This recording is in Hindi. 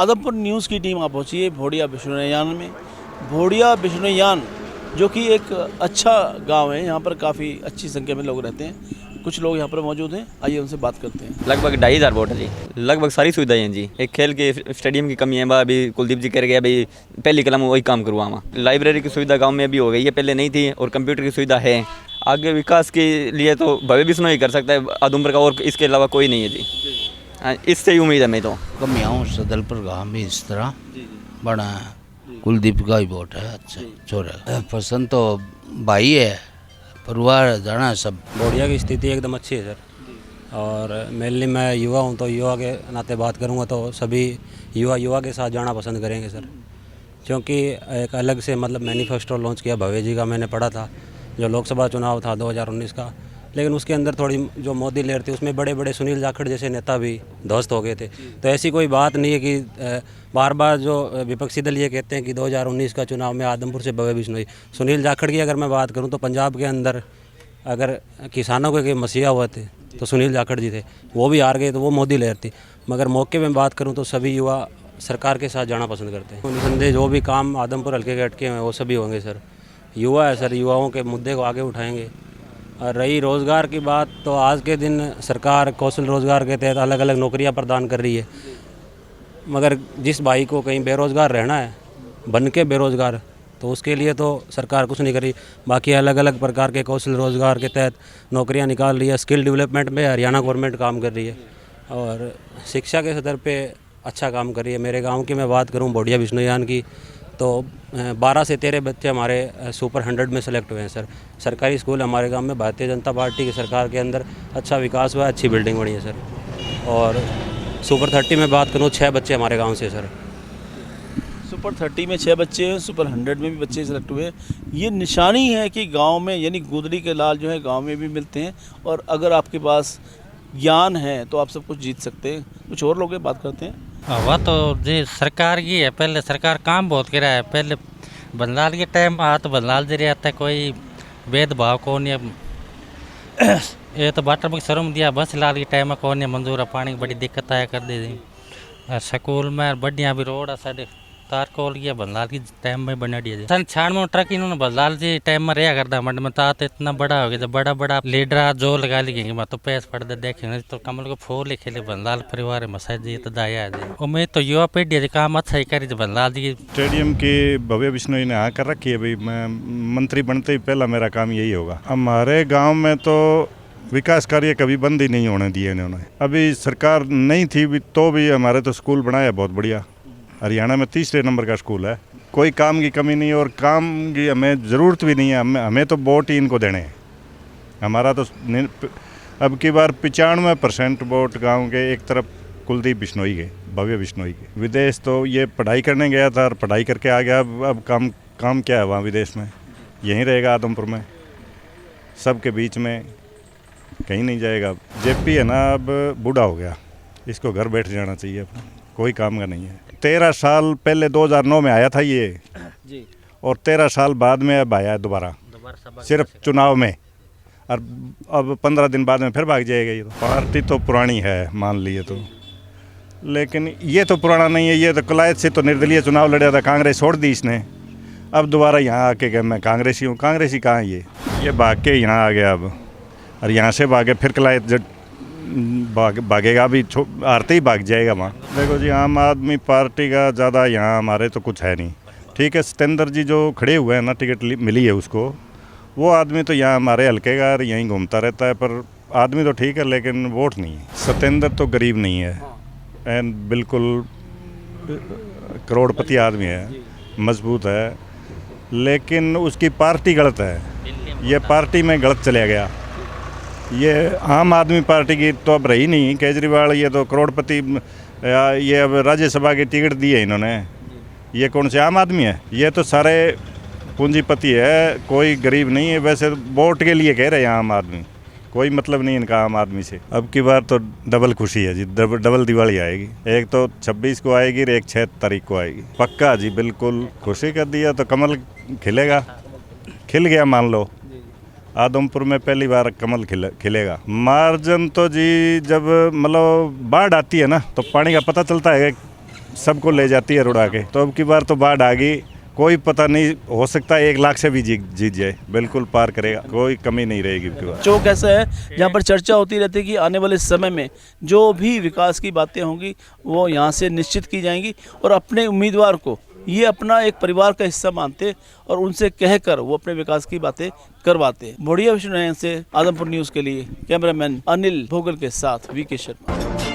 आदमपुर न्यूज़ की टीम आप पहुंची है भोड़िया बिश्नोईयान में। भोड़िया बिश्नोईयान जो कि एक अच्छा गांव है, यहाँ पर काफ़ी अच्छी संख्या में लोग रहते हैं। कुछ लोग यहाँ पर मौजूद हैं, आइए उनसे बात करते हैं। लगभग 2,500 वोट है जी। लगभग सारी सुविधाएं हैं जी। एक खेल के स्टेडियम की कमी है, अभी कुलदीप जी कह गया भाई पहली कलम वही काम करवा वहाँ। लाइब्रेरी की सुविधा गांव में अभी हो गई है, पहले नहीं थी, और कंप्यूटर की सुविधा है। आगे विकास के लिए तो भव्य बिश्नोई कर सकता है आदमपुर का, और इसके अलावा कोई नहीं है जी। इससे ही उम्मीद है मैं तो। कमियाँ सदलपुर गाँव में इस तरह बना है, कुलदीप का ही वोट है। अच्छा छोरा पसंद तो भाई है, परिवार जाना सब। भोड़िया की स्थिति एकदम अच्छी है सर, और मेनली मैं युवा हूँ तो युवा के नाते बात करूँगा तो सभी युवा के साथ जाना पसंद करेंगे सर, क्योंकि एक अलग से मतलब मैनिफेस्टो लॉन्च किया भव्य जी का, मैंने पढ़ा था जो लोकसभा चुनाव था 2019 का, लेकिन उसके अंदर थोड़ी जो मोदी लहर थी उसमें बड़े बड़े सुनील जाखड़ जैसे नेता भी ध्वस्त हो गए थे। तो ऐसी कोई बात नहीं है कि बार बार जो विपक्षी दल ये कहते हैं कि 2019 का चुनाव में आदमपुर से भव्य बिश्नोई। सुनील जाखड़ की अगर मैं बात करूं तो पंजाब के अंदर अगर किसानों के मसीहा हुए थे तो सुनील जाखड़ जी थे, वो भी हार गए तो वो मोदी लहर थी। मगर मौके में बात करूँ तो सभी युवा सरकार के साथ जाना पसंद करते हैं। निसंदेह जो भी काम आदमपुर हल्के के अटके हैं वो सभी होंगे सर। युवा है सर, युवाओं के मुद्दे को आगे उठाएंगे। और रही रोज़गार की बात तो आज के दिन सरकार कौशल रोज़गार के तहत अलग अलग नौकरियां प्रदान कर रही है, मगर जिस भाई को कहीं बेरोज़गार रहना है बन के बेरोज़गार, तो उसके लिए तो सरकार कुछ नहीं कर रही। बाकी अलग अलग प्रकार के कौशल रोज़गार के तहत नौकरियां निकाल रही है। स्किल डेवलपमेंट में हरियाणा गवर्नमेंट काम कर रही है, और शिक्षा के स्तर पे अच्छा काम कर रही है। मेरे गाँव की मैं बात करूँ भोड़िया बिश्नोईयान की, तो 12 से 13 बच्चे हमारे सुपर 100 में सेलेक्ट हुए हैं सर। सरकारी स्कूल हमारे गांव में भारतीय जनता पार्टी की सरकार के अंदर अच्छा विकास हुआ है, अच्छी बिल्डिंग बनी है सर। और सुपर 30 में बात करूं 6 बच्चे हमारे गांव से सर। सुपर 30 में 6 बच्चे हैं, सुपर 100 में भी बच्चे सेलेक्ट हुए हैं। ये निशानी है कि गांव में यानी गुदड़ी के लाल जो है गांव में भी मिलते हैं, और अगर आपके पास ज्ञान है तो आप सब कुछ जीत सकते हैं। कुछ और लोग बात करते हैं। हवा तो जी सरकार की है, पहले सरकार काम बहुत करा है। पहले बनलाल के टाइम आ तो बनलाल जी रहता है, कोई भेदभाव को नहीं। ये तो वाटर में शर्म दिया, बस लाल के टाइम में कौन नहीं मंजूर है। पानी की बड़ी दिक्कत आया कर दी थी। स्कूल में बढ़िया भी रोड है साढ़े तार कोल गया बनलाल की टाइम में बना दिया। सन 96 में ट्रक इन्होंने बनलाल जी टाइम में रहा करता मंड में, तात इतना बड़ा हो गया। जब बड़ा बड़ा लीडर जो लगा ली मैं तो पैस पड़ दे देखेंगे तो कमल को फूल ही खेले बनलाल परिवार मसाज जी तो दाया जी। उम्मीद तो युवा पीढ़ी काम अच्छा ही करी बनलाल जी। स्टेडियम की भव्य बिश्नोई ने हाँ कर रखी है भाई, मैं मंत्री बनते ही पहला मेरा काम यही होगा। हमारे गाँव में तो विकास कार्य कभी बंद ही नहीं होने दिए इन्होंने। अभी सरकार नहीं थी तो भी हमारे तो स्कूल बनाया बहुत बढ़िया। हरियाणा में 3रे नंबर का स्कूल है, कोई काम की कमी नहीं, और काम की हमें ज़रूरत भी नहीं है। हमें तो वोट ही इनको देने हैं। हमारा तो अब की बार 95% वोट गांव के एक तरफ कुलदीप बिश्नोई के, भव्य बिश्नोई के। विदेश तो ये पढ़ाई करने गया था और पढ़ाई करके आ गया। अब काम क्या है वहाँ विदेश में, यहीं रहेगा आदमपुर में सबके बीच में, कहीं नहीं जाएगा। जेपी है ना अब बूढ़ा हो गया, इसको घर बैठ जाना चाहिए, अपना कोई काम का नहीं है। 13 साल पहले 2009 में आया था ये जी, और 13 साल बाद में अब आया दोबारा सिर्फ चुनाव में, और अब 15 दिन बाद में फिर भाग जाएगा। ये तो पार्टी तो पुरानी है मान लिए तो, लेकिन ये तो पुराना नहीं है। ये तो कलायत से तो निर्दलीय चुनाव लड़ा था, कांग्रेस छोड़ दी इसने। अब दोबारा यहाँ आके कह मैं कांग्रेसी हूँ। कांग्रेसी कहाँ है ये भाग के यहाँ आ गया अब, और यहाँ से भागे फिर कलायत भागेगा भी, हारते ही भाग जाएगा वहाँ। देखो जी, आम आदमी पार्टी का ज़्यादा यहाँ हमारे तो कुछ है नहीं। ठीक है, सतेंद्र जी जो खड़े हुए हैं ना, टिकट मिली है उसको, वो आदमी तो यहाँ हमारे हल्के का यहीं घूमता रहता है, पर आदमी तो ठीक है लेकिन वोट नहीं है। सतेंद्र तो गरीब नहीं है, एंड बिल्कुल करोड़पति आदमी है, मजबूत है, लेकिन उसकी पार्टी गलत है। ये पार्टी में गलत चला गया। ये आम आदमी पार्टी की तो अब रही नहीं। केजरीवाल ये तो करोड़पति, ये अब राज्यसभा की टिकट दी है इन्होंने। ये कौन से आम आदमी है? ये तो सारे पूंजीपति है, कोई गरीब नहीं है। वैसे वोट के लिए कह रहे हैं आम आदमी, कोई मतलब नहीं इनका आम आदमी से। अब की बार तो डबल खुशी है जी, डबल दिवाली आएगी। एक तो 26 को आएगी और एक 6 तारीख को आएगी। पक्का जी, बिल्कुल खुशी कर दिया तो कमल खिलेगा। खिल गया मान लो, आदमपुर में पहली बार कमल खिलेगा। मार्जिन तो जी जब मतलब बाढ़ आती है ना तो पानी का पता चलता है सबको ले जाती है रुड़ा के। तो अब की बार तो बाढ़ आ गई, कोई पता नहीं, हो सकता है 1 लाख से भी जीत जाए, बिल्कुल पार करेगा, कोई कमी नहीं रहेगी अब की बार। चौक ऐसा है जहाँ पर चर्चा होती रहती है कि आने वाले समय में जो भी विकास की बातें होंगी वो यहाँ से निश्चित की जाएंगी और अपने उम्मीदवार को ये अपना एक परिवार का हिस्सा मानते और उनसे कहकर वो अपने विकास की बातें करवाते। बढ़िया विष्णु से आदमपुर न्यूज़ के लिए कैमरामैन अनिल भोगल के साथ वीके शर्मा।